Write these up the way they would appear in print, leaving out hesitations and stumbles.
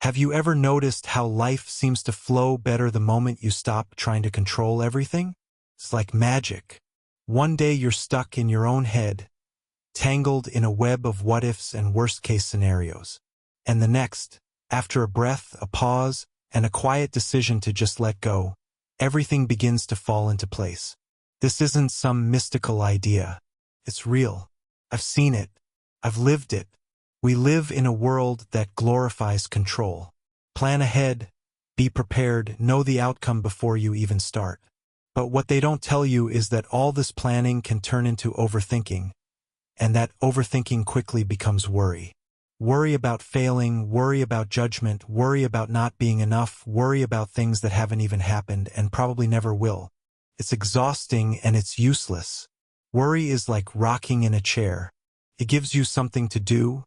Have you ever noticed how life seems to flow better the moment you stop trying to control everything? It's like magic. One day you're stuck in your own head, tangled in a web of what-ifs and worst-case scenarios. And the next, after a breath, a pause, and a quiet decision to just let go, everything begins to fall into place. This isn't some mystical idea. It's real. I've seen it. I've lived it. We live in a world that glorifies control. Plan ahead, be prepared, know the outcome before you even start. But what they don't tell you is that all this planning can turn into overthinking, and that overthinking quickly becomes worry. Worry about failing, worry about judgment, worry about not being enough, worry about things that haven't even happened and probably never will. It's exhausting and it's useless. Worry is like rocking in a chair. It gives you something to do,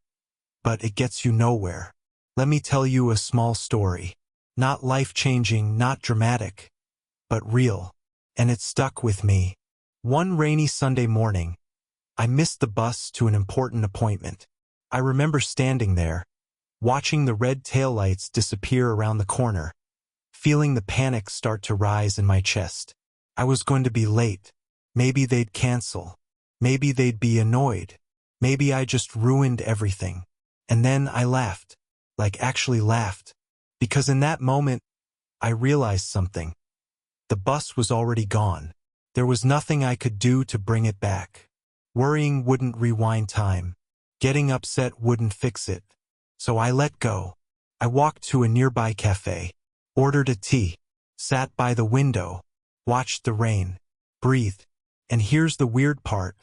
but it gets you nowhere. Let me tell you a small story. Not life-changing, not dramatic, but real. And it stuck with me. One rainy Sunday morning, I missed the bus to an important appointment. I remember standing there, watching the red taillights disappear around the corner, feeling the panic start to rise in my chest. I was going to be late. Maybe they'd cancel. Maybe they'd be annoyed. Maybe I just ruined everything. And then I laughed, like actually laughed, because in that moment, I realized something. The bus was already gone. There was nothing I could do to bring it back. Worrying wouldn't rewind time. Getting upset wouldn't fix it. So I let go. I walked to a nearby cafe, ordered a tea, sat by the window, watched the rain, breathed. And here's the weird part.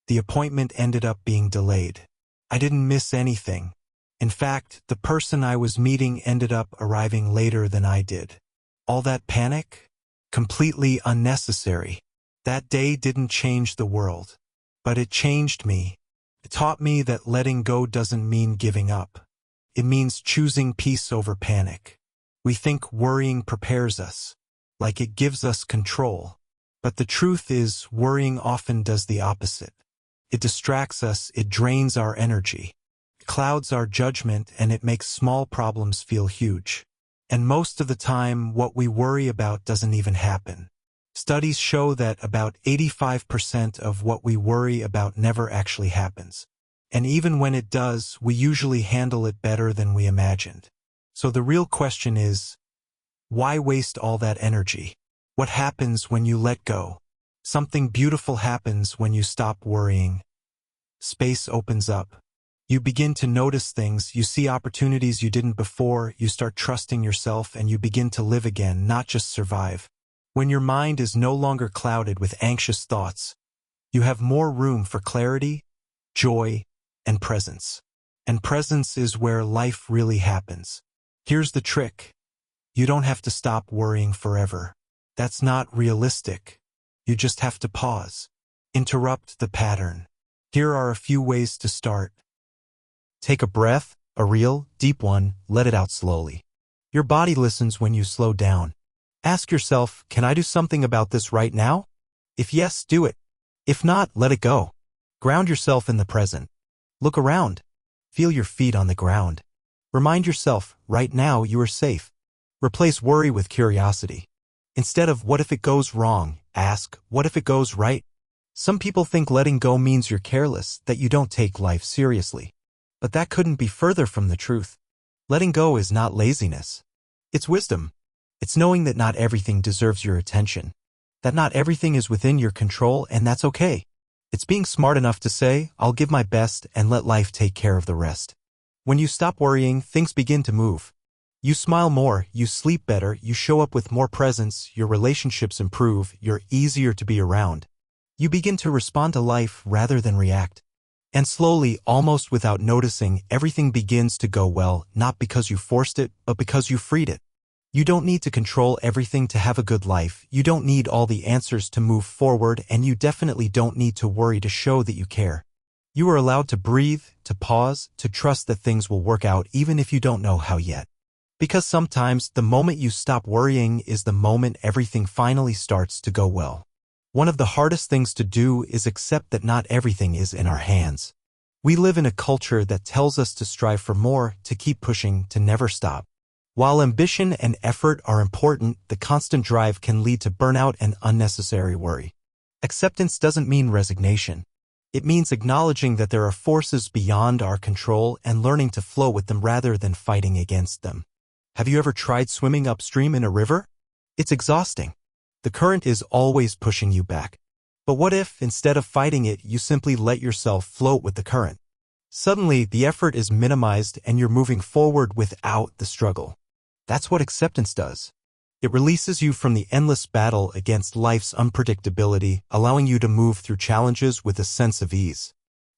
The appointment ended up being delayed. I didn't miss anything. In fact, the person I was meeting ended up arriving later than I did. All that panic? Completely unnecessary. That day didn't change the world. But it changed me. It taught me that letting go doesn't mean giving up. It means choosing peace over panic. We think worrying prepares us, like it gives us control. But the truth is, worrying often does the opposite. It distracts us, it drains our energy, it clouds our judgment, and it makes small problems feel huge. And most of the time, what we worry about doesn't even happen. Studies show that about 85% of what we worry about never actually happens. And even when it does, we usually handle it better than we imagined. So the real question is, why waste all that energy? What happens when you let go? Something beautiful happens when you stop worrying. Space opens up. You begin to notice things, you see opportunities you didn't before, you start trusting yourself, and you begin to live again, not just survive. When your mind is no longer clouded with anxious thoughts, you have more room for clarity, joy, and presence. And presence is where life really happens. Here's the trick. You don't have to stop worrying forever. That's not realistic. You just have to pause. Interrupt the pattern. Here are a few ways to start. Take a breath, a real, deep one, let it out slowly. Your body listens when you slow down. Ask yourself, can I do something about this right now? If yes, do it. If not, let it go. Ground yourself in the present. Look around. Feel your feet on the ground. Remind yourself, right now you are safe. Replace worry with curiosity. Instead of what if it goes wrong, ask, what if it goes right? Some people think letting go means you're careless, that you don't take life seriously. But that couldn't be further from the truth. Letting go is not laziness. It's wisdom. It's knowing that not everything deserves your attention, that not everything is within your control, and that's okay. It's being smart enough to say, I'll give my best and let life take care of the rest. When you stop worrying, things begin to move. You smile more, you sleep better, you show up with more presence, your relationships improve, you're easier to be around. You begin to respond to life rather than react. And slowly, almost without noticing, everything begins to go well, not because you forced it, but because you freed it. You don't need to control everything to have a good life, you don't need all the answers to move forward, and you definitely don't need to worry to show that you care. You are allowed to breathe, to pause, to trust that things will work out even if you don't know how yet. Because sometimes, the moment you stop worrying is the moment everything finally starts to go well. One of the hardest things to do is accept that not everything is in our hands. We live in a culture that tells us to strive for more, to keep pushing, to never stop. While ambition and effort are important, the constant drive can lead to burnout and unnecessary worry. Acceptance doesn't mean resignation. It means acknowledging that there are forces beyond our control and learning to flow with them rather than fighting against them. Have you ever tried swimming upstream in a river? It's exhausting. The current is always pushing you back. But what if, instead of fighting it, you simply let yourself float with the current? Suddenly, the effort is minimized and you're moving forward without the struggle. That's what acceptance does. It releases you from the endless battle against life's unpredictability, allowing you to move through challenges with a sense of ease.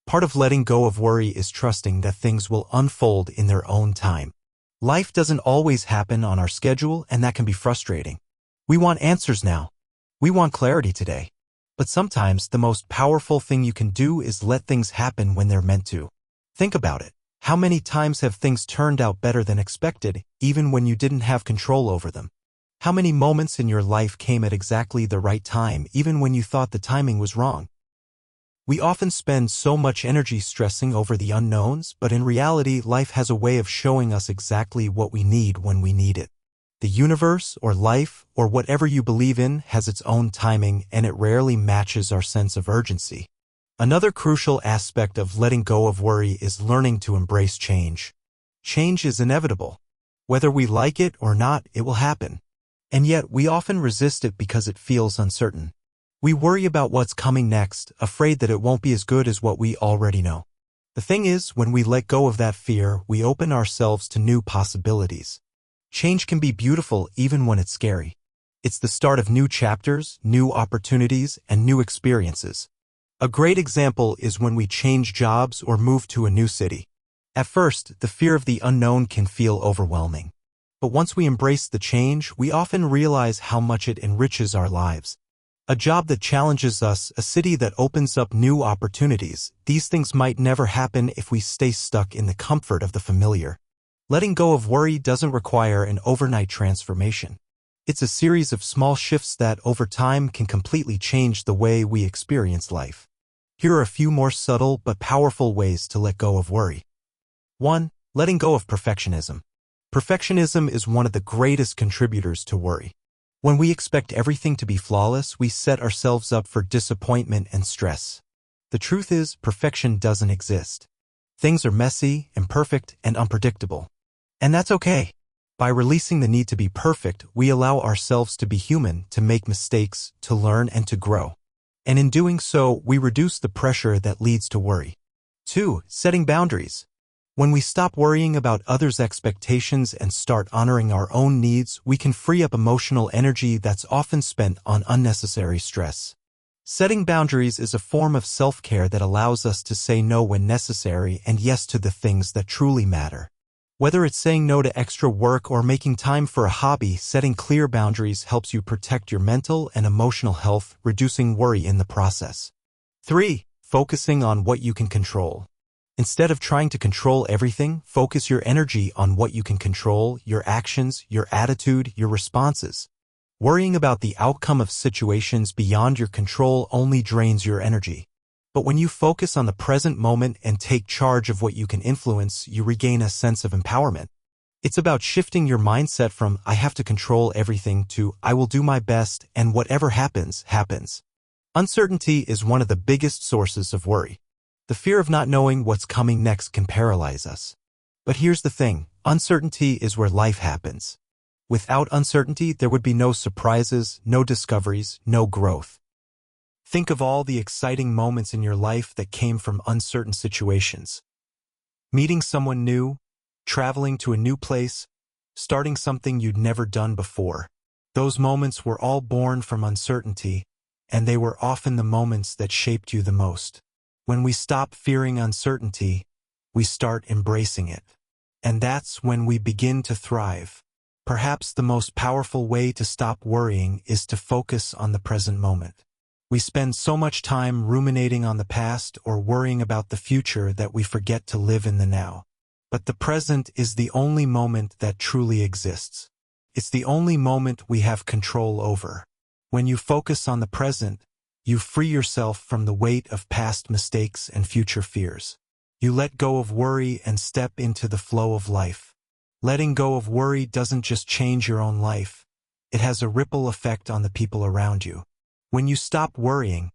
Part of letting go of worry is trusting that things will unfold in their own time. Life doesn't always happen on our schedule, and that can be frustrating. We want answers now. We want clarity today. But sometimes the most powerful thing you can do is let things happen when they're meant to. Think about it. How many times have things turned out better than expected, even when you didn't have control over them? How many moments in your life came at exactly the right time, even when you thought the timing was wrong? We often spend so much energy stressing over the unknowns, but in reality, life has a way of showing us exactly what we need when we need it. The universe, or life, or whatever you believe in, has its own timing, and it rarely matches our sense of urgency. Another crucial aspect of letting go of worry is learning to embrace change. Change is inevitable. Whether we like it or not, it will happen. And yet, we often resist it because it feels uncertain. We worry about what's coming next, afraid that it won't be as good as what we already know. The thing is, when we let go of that fear, we open ourselves to new possibilities. Change can be beautiful even when it's scary. It's the start of new chapters, new opportunities, and new experiences. A great example is when we change jobs or move to a new city. At first, the fear of the unknown can feel overwhelming. But once we embrace the change, we often realize how much it enriches our lives. A job that challenges us, a city that opens up new opportunities, these things might never happen if we stay stuck in the comfort of the familiar. Letting go of worry doesn't require an overnight transformation. It's a series of small shifts that, over time, can completely change the way we experience life. Here are a few more subtle but powerful ways to let go of worry. 1. Letting go of perfectionism. Perfectionism is one of the greatest contributors to worry. When we expect everything to be flawless, we set ourselves up for disappointment and stress. The truth is, perfection doesn't exist. Things are messy, imperfect, and unpredictable. And that's okay. By releasing the need to be perfect, we allow ourselves to be human, to make mistakes, to learn, and to grow. And in doing so, we reduce the pressure that leads to worry. 2. Setting boundaries. When we stop worrying about others' expectations and start honoring our own needs, we can free up emotional energy that's often spent on unnecessary stress. Setting boundaries is a form of self-care that allows us to say no when necessary and yes to the things that truly matter. Whether it's saying no to extra work or making time for a hobby, setting clear boundaries helps you protect your mental and emotional health, reducing worry in the process. 3. Focusing on what you can control. Instead of trying to control everything, focus your energy on what you can control, your actions, your attitude, your responses. Worrying about the outcome of situations beyond your control only drains your energy. But when you focus on the present moment and take charge of what you can influence, you regain a sense of empowerment. It's about shifting your mindset from "I have to control everything" to "I will do my best and whatever happens, happens." Uncertainty is one of the biggest sources of worry. The fear of not knowing what's coming next can paralyze us. But here's the thing, uncertainty is where life happens. Without uncertainty, there would be no surprises, no discoveries, no growth. Think of all the exciting moments in your life that came from uncertain situations. Meeting someone new, traveling to a new place, starting something you'd never done before. Those moments were all born from uncertainty, and they were often the moments that shaped you the most. When we stop fearing uncertainty, we start embracing it. And that's when we begin to thrive. Perhaps the most powerful way to stop worrying is to focus on the present moment. We spend so much time ruminating on the past or worrying about the future that we forget to live in the now. But the present is the only moment that truly exists. It's the only moment we have control over. When you focus on the present, you free yourself from the weight of past mistakes and future fears. You let go of worry and step into the flow of life. Letting go of worry doesn't just change your own life. It has a ripple effect on the people around you. When you stop worrying,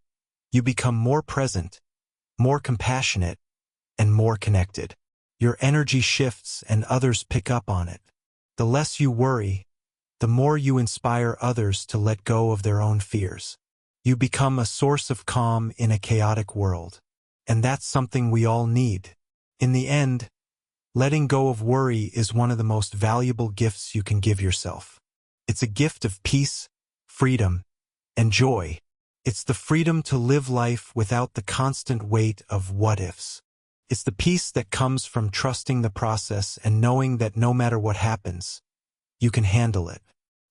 you become more present, more compassionate, and more connected. Your energy shifts and others pick up on it. The less you worry, the more you inspire others to let go of their own fears. You become a source of calm in a chaotic world. And that's something we all need. In the end, letting go of worry is one of the most valuable gifts you can give yourself. It's a gift of peace, freedom, and joy. It's the freedom to live life without the constant weight of what-ifs. It's the peace that comes from trusting the process and knowing that no matter what happens, you can handle it.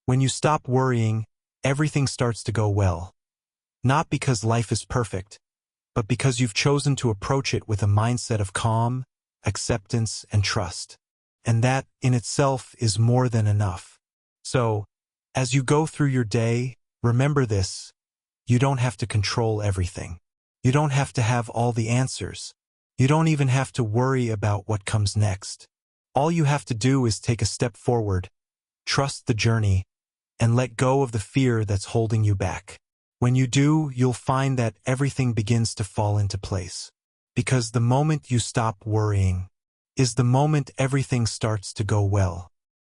When you stop worrying, everything starts to go well. Not because life is perfect, but because you've chosen to approach it with a mindset of calm, acceptance, and trust. And that, in itself, is more than enough. So, as you go through your day, remember this: you don't have to control everything. You don't have to have all the answers. You don't even have to worry about what comes next. All you have to do is take a step forward, trust the journey, and let go of the fear that's holding you back. When you do, you'll find that everything begins to fall into place. Because the moment you stop worrying is the moment everything starts to go well.